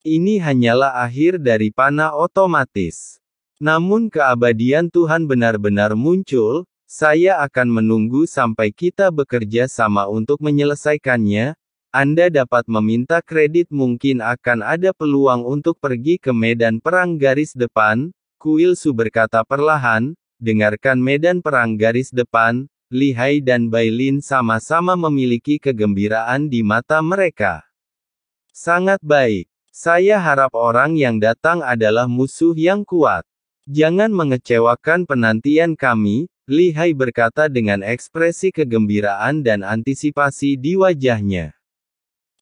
Ini hanyalah akhir dari panah otomatis. Namun keabadian Tuhan benar-benar muncul, saya akan menunggu sampai kita bekerja sama untuk menyelesaikannya. Anda dapat meminta kredit, mungkin akan ada peluang untuk pergi ke medan perang garis depan, Kuil-su berkata perlahan. Dengarkan medan perang garis depan. Lihai dan Bailin sama-sama memiliki kegembiraan di mata mereka. Sangat baik. Saya harap orang yang datang adalah musuh yang kuat. Jangan mengecewakan penantian kami, Lihai berkata dengan ekspresi kegembiraan dan antisipasi di wajahnya.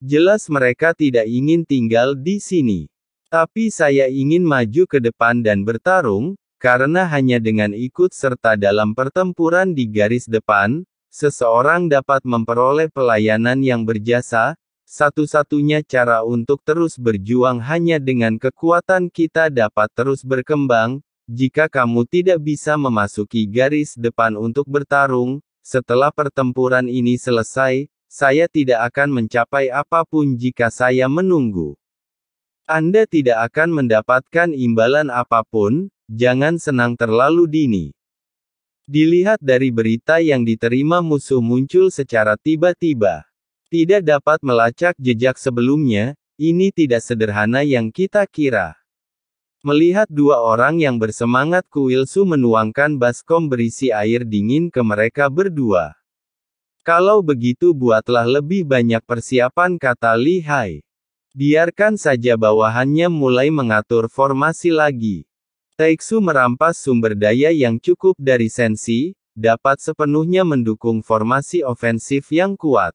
Jelas mereka tidak ingin tinggal di sini. Tapi saya ingin maju ke depan dan bertarung, karena hanya dengan ikut serta dalam pertempuran di garis depan, seseorang dapat memperoleh pelayanan yang berjasa. Satu-satunya cara untuk terus berjuang hanya dengan kekuatan kita dapat terus berkembang. Jika kamu tidak bisa memasuki garis depan untuk bertarung, setelah pertempuran ini selesai, saya tidak akan mencapai apapun jika saya menunggu. Anda tidak akan mendapatkan imbalan apapun, jangan senang terlalu dini. Dilihat dari berita yang diterima, musuh muncul secara tiba-tiba. Tidak dapat melacak jejak sebelumnya, ini tidak sederhana yang kita kira. Melihat dua orang yang bersemangat, Kuil-su menuangkan baskom berisi air dingin ke mereka berdua. Kalau begitu buatlah lebih banyak persiapan, kata Lihai. Biarkan saja bawahannya mulai mengatur formasi lagi. Taeksu merampas sumber daya yang cukup dari Senshi, dapat sepenuhnya mendukung formasi ofensif yang kuat.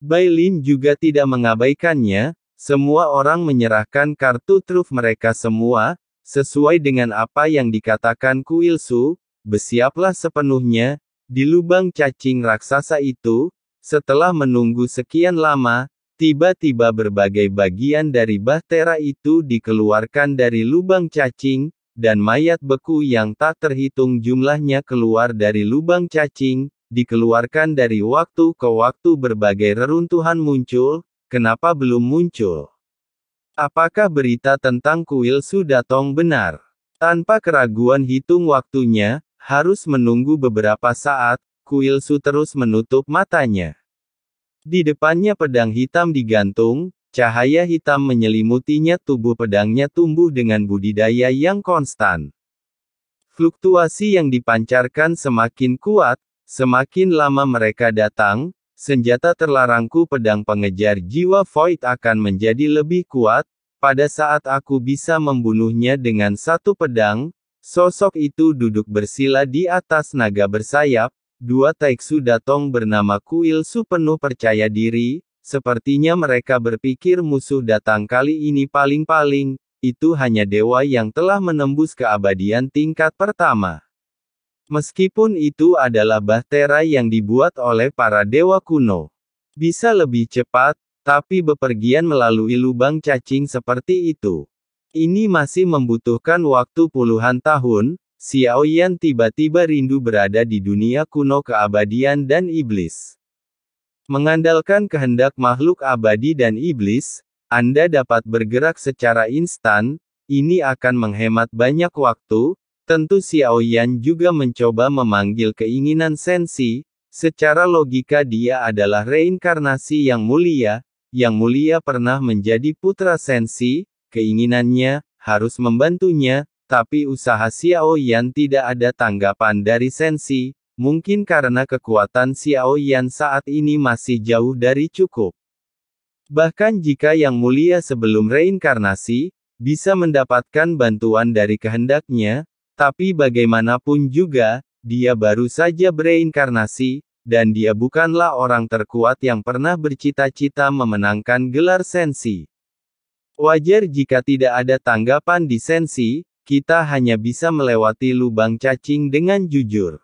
Bailin juga tidak mengabaikannya, semua orang menyerahkan kartu truf mereka semua, sesuai dengan apa yang dikatakan Kuil-su, bersiaplah sepenuhnya, di lubang cacing raksasa itu. Setelah menunggu sekian lama, tiba-tiba berbagai bagian dari bahtera itu dikeluarkan dari lubang cacing, dan mayat beku yang tak terhitung jumlahnya keluar dari lubang cacing. Dikeluarkan dari waktu ke waktu berbagai reruntuhan muncul. Kenapa belum muncul? Apakah berita tentang Kuil-su datang benar? Tanpa keraguan hitung waktunya, harus menunggu beberapa saat, Kuil-su terus menutup matanya. Di depannya pedang hitam digantung, cahaya hitam menyelimutinya, tubuh pedangnya tumbuh dengan budidaya yang konstan. Fluktuasi yang dipancarkan semakin kuat. Semakin lama mereka datang, senjata terlarangku, pedang pengejar jiwa Void akan menjadi lebih kuat. Pada saat aku bisa membunuhnya dengan satu pedang, sosok itu duduk bersila di atas naga bersayap. Dua Taeksu datang bernama Kuil-su penuh percaya diri. Sepertinya mereka berpikir musuh datang kali ini paling-paling, itu hanya dewa yang telah menembus keabadian tingkat pertama. Meskipun itu adalah bahtera yang dibuat oleh para dewa kuno. Bisa lebih cepat, tapi bepergian melalui lubang cacing seperti itu. Ini masih membutuhkan waktu puluhan tahun. Xiaoyan tiba-tiba rindu berada di dunia kuno keabadian dan iblis. Mengandalkan kehendak makhluk abadi dan iblis, Anda dapat bergerak secara instan. Ini akan menghemat banyak waktu. Tentu Xiaoyan juga mencoba memanggil keinginan Senshi. Secara logika dia adalah reinkarnasi yang mulia. Yang mulia pernah menjadi putra Senshi. Keinginannya harus membantunya, tapi usaha Xiaoyan tidak ada tanggapan dari Senshi. Mungkin karena kekuatan Xiaoyan saat ini masih jauh dari cukup. Bahkan jika yang mulia sebelum reinkarnasi bisa mendapatkan bantuan dari kehendaknya, tapi bagaimanapun juga, dia baru saja bereinkarnasi, dan dia bukanlah orang terkuat yang pernah bercita-cita memenangkan gelar Senshi. Wajar jika tidak ada tanggapan di Senshi, kita hanya bisa melewati lubang cacing dengan jujur.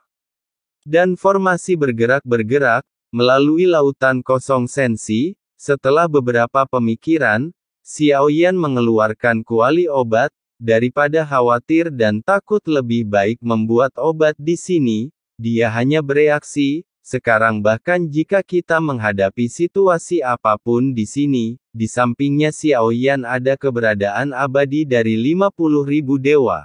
Dan formasi bergerak-bergerak, melalui lautan kosong Senshi. Setelah beberapa pemikiran, Xiaoyan mengeluarkan kuali obat. Daripada khawatir dan takut, lebih baik membuat obat di sini. Dia hanya bereaksi, sekarang bahkan jika kita menghadapi situasi apapun di sini, di sampingnya Xiaoyan ada keberadaan abadi dari 50.000 dewa.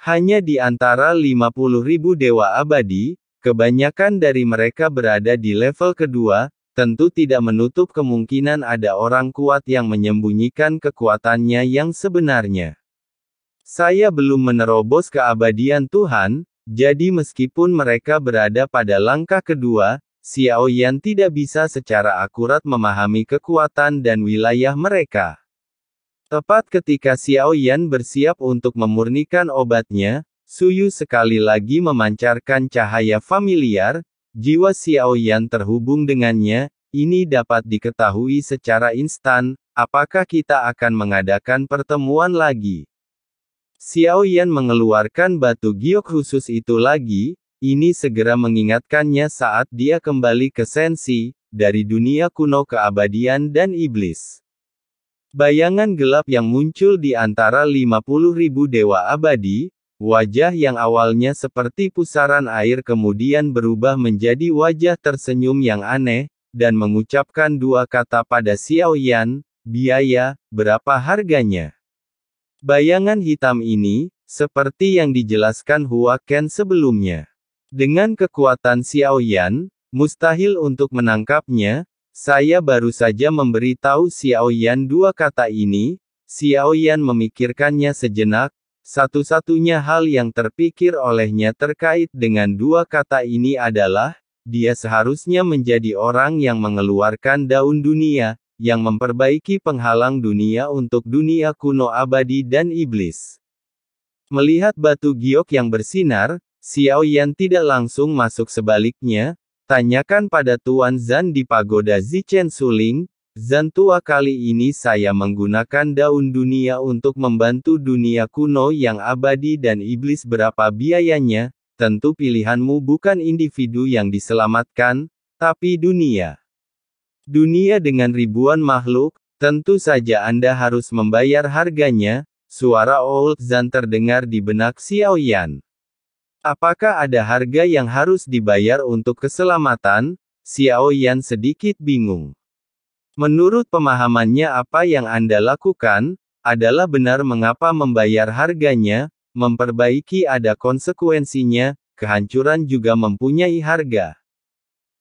Hanya di antara 50.000 dewa abadi, kebanyakan dari mereka berada di level kedua, tentu tidak menutup kemungkinan ada orang kuat yang menyembunyikan kekuatannya yang sebenarnya. Saya belum menerobos keabadian Tuhan, jadi meskipun mereka berada pada langkah kedua, Xiaoyan tidak bisa secara akurat memahami kekuatan dan wilayah mereka. Tepat ketika Xiaoyan bersiap untuk memurnikan obatnya, Suyu sekali lagi memancarkan cahaya familiar, jiwa Xiaoyan terhubung dengannya, ini dapat diketahui secara instan, apakah kita akan mengadakan pertemuan lagi. Xiaoyan mengeluarkan batu giok khusus itu lagi, ini segera mengingatkannya saat dia kembali ke Sensi, dari dunia kuno keabadian dan iblis. Bayangan gelap yang muncul di antara 50.000 dewa abadi, wajah yang awalnya seperti pusaran air kemudian berubah menjadi wajah tersenyum yang aneh, dan mengucapkan dua kata pada Xiaoyan, biaya, berapa harganya? Bayangan hitam ini, seperti yang dijelaskan Hua Ken sebelumnya. Dengan kekuatan Xiaoyan, mustahil untuk menangkapnya. Saya baru saja memberitahu Xiaoyan dua kata ini. Xiaoyan memikirkannya sejenak. Satu-satunya hal yang terpikir olehnya terkait dengan dua kata ini adalah, dia seharusnya menjadi orang yang mengeluarkan daun dunia, yang memperbaiki penghalang dunia untuk dunia kuno abadi dan iblis. Melihat batu giok yang bersinar, Xiaoyan tidak langsung masuk sebaliknya. Tanyakan pada Tuan Zan di pagoda Zichen Suling, Zan tua kali ini saya menggunakan daun dunia untuk membantu dunia kuno yang abadi dan iblis berapa biayanya, tentu pilihanmu bukan individu yang diselamatkan, tapi dunia. Dunia dengan ribuan makhluk, tentu saja Anda harus membayar harganya, suara Old Zan terdengar di benak Xiaoyan. Apakah ada harga yang harus dibayar untuk keselamatan? Xiaoyan sedikit bingung. Menurut pemahamannya apa yang Anda lakukan, adalah benar mengapa membayar harganya, memperbaiki ada konsekuensinya, kehancuran juga mempunyai harga.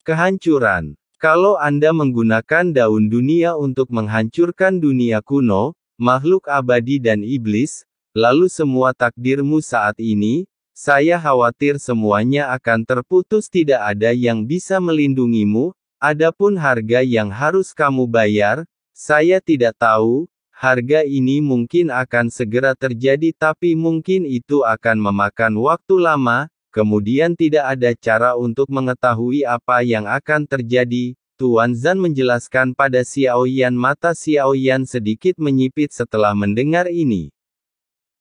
Kehancuran. Kalau Anda menggunakan daun dunia untuk menghancurkan dunia kuno, makhluk abadi dan iblis, lalu semua takdirmu saat ini, saya khawatir semuanya akan terputus, tidak ada yang bisa melindungimu, adapun harga yang harus kamu bayar, saya tidak tahu, harga ini mungkin akan segera terjadi tapi mungkin itu akan memakan waktu lama, kemudian tidak ada cara untuk mengetahui apa yang akan terjadi, Tuan Zan menjelaskan pada Xiaoyan. Mata Xiaoyan sedikit menyipit setelah mendengar ini.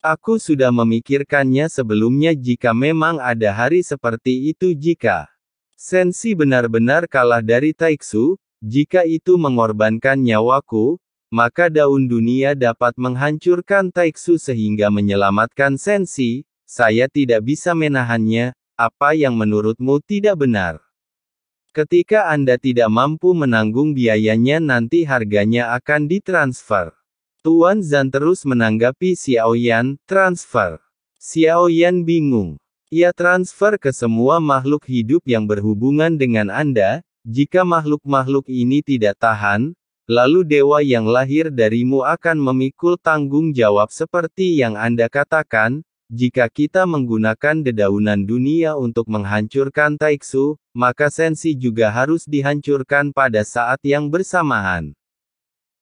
Aku sudah memikirkannya sebelumnya jika memang ada hari seperti itu jika Sensi benar-benar kalah dari Taiksu, jika itu mengorbankan nyawaku, maka daun dunia dapat menghancurkan Taiksu sehingga menyelamatkan Sensi, saya tidak bisa menahannya, apa yang menurutmu tidak benar? Ketika Anda tidak mampu menanggung biayanya nanti harganya akan ditransfer. Tuan Zan terus menanggapi Xiaoyan, transfer. Xiaoyan bingung. Ia transfer ke semua makhluk hidup yang berhubungan dengan Anda, jika makhluk-makhluk ini tidak tahan, lalu dewa yang lahir darimu akan memikul tanggung jawab seperti yang Anda katakan, jika kita menggunakan dedaunan dunia untuk menghancurkan Taiksu, maka Sensi juga harus dihancurkan pada saat yang bersamaan.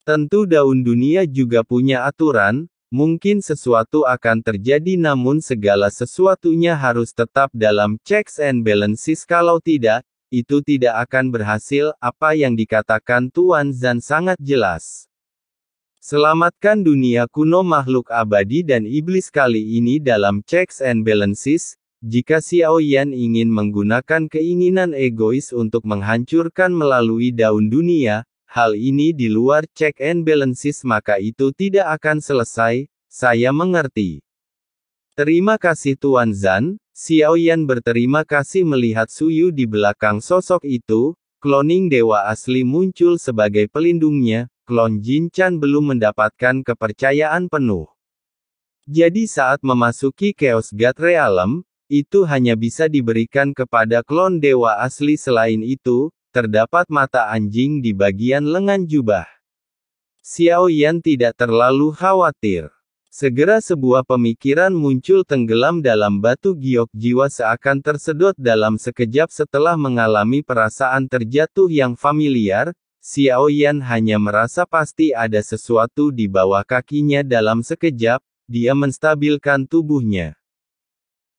Tentu daun dunia juga punya aturan, mungkin sesuatu akan terjadi namun segala sesuatunya harus tetap dalam checks and balances kalau tidak, itu tidak akan berhasil, apa yang dikatakan Tuan Zan sangat jelas. Selamatkan dunia kuno makhluk abadi dan iblis kali ini dalam checks and balances, jika Xiaoyan ingin menggunakan keinginan egois untuk menghancurkan melalui daun dunia, hal ini di luar check and balances maka itu tidak akan selesai, saya mengerti. Terima kasih Tuan Zan, Xiaoyan berterima kasih melihat Suyu di belakang sosok itu. Cloning dewa asli muncul sebagai pelindungnya. Klon Jin Chan belum mendapatkan kepercayaan penuh. Jadi saat memasuki Chaos God Realm, itu hanya bisa diberikan kepada klon dewa asli. Selain itu, terdapat mata anjing di bagian lengan jubah. Xiaoyan tidak terlalu khawatir. Segera sebuah pemikiran muncul tenggelam dalam batu giok. Jiwa seakan tersedot dalam sekejap setelah mengalami perasaan terjatuh yang familiar. Xiaoyan hanya merasa pasti ada sesuatu di bawah kakinya dalam sekejap. Dia menstabilkan tubuhnya.